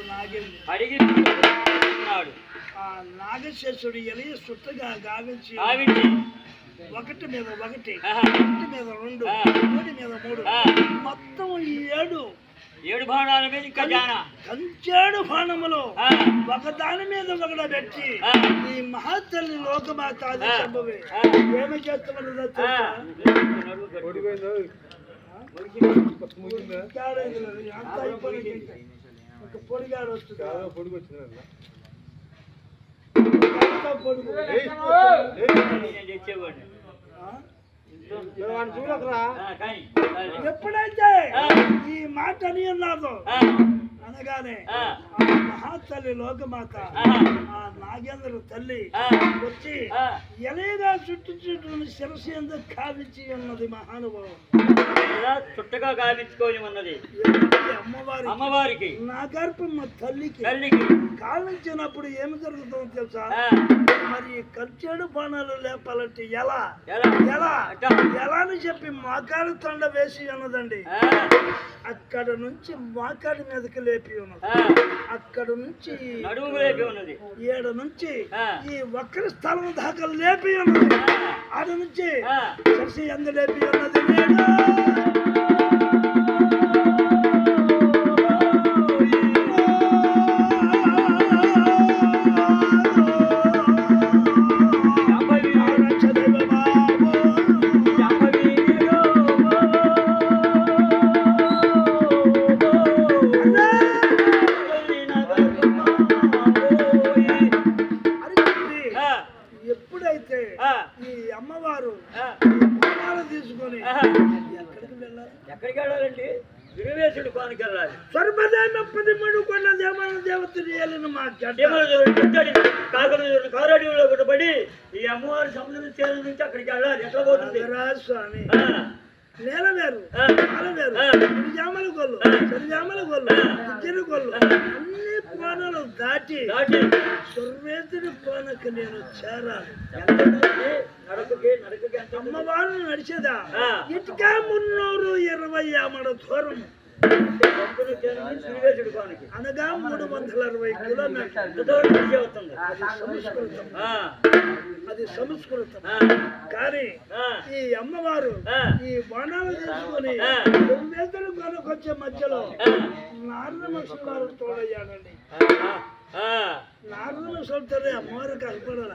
నాగింది అడిగి ఆ నాగశేషుడు ఎలియ సుట్టగా గావించి ఒకటి మీద ఒకటి మీద రెండు మూడు మీద మూడు మొత్తం 7 బాణాల మీద ఇంకా కంచేడు బాణములు ఒకదాని మీద ఒకటి పెట్టి ఈ మహాతల్లి లోకమాత సంభవే ఏమి చేస్తున్నదో అంత అయిపోయి ఒక పొడిగాడు వస్తుంది ఎప్పుడైతే ఈ మాట అని ఉన్నాదో అనగానే మహాతల్లి లోకమాత ఆ నాగేంద్ర తల్లి వచ్చి ఎలాగా చుట్టూ శిరస్సు ఎందుకు కావించి ఉన్నది మహానుభావం చుట్టగా కావించుకొని ఉన్నది అమ్మవారికి నా గర్భమ్మ తల్లికి కావించినప్పుడు ఏమి జరుగుతుందో తెలుసా మరి కంచెడు బాణాలు లేపాలంటే ఎలా ఎలా ఎలా అని చెప్పి మోకాలు తొండ వేసి ఉన్నదండి అక్కడ నుంచి మోకాడి మీదకి లేపి ఉన్నది అక్కడ నుంచి ఏడు నుంచి ఈ వక్ర స్థలం దాకా లేపి ఉన్నది ఆడ నుంచి శశి ఎందు లేపి ఉన్నది ఎప్పుడైతే ఈ అమ్మవారు తీసుకొని ఎక్కడికి వెళ్ళాలండి విరువేశుడి కోనికి వెళ్ళాలి స్వర్పదేమ 13 కోట్ల దేవాలయ దేవతలు ఏలిన మా కారడీలో పడి ఈ అమ్మవారి సముద్రం చేరు నుంచి అక్కడికి వెళ్ళాలి ఎట్లా పోతుంది స్వామి నేలవేరు జామల గొల్లు సరిజామల గొల్లు ఇద్దరు గొల్లు అన్ని కోణాలు దాటి సర్వేతుడి కోనకు నేను చేరాలి అమ్మవారు నడిచేదా ఇటుకా 320 ఆమడ దూరం అనగా 360 కిలోమీటర్లు అది సంస్కృతం కానీ ఈ అమ్మవారు ఈ బాణాలు తీసుకొని తొమ్మిదేతులు కొనకొచ్చే మధ్యలో నారద మనుషులు తోడయ్యాడండి నారద మనుషులతో అమ్మవారు కనపడాల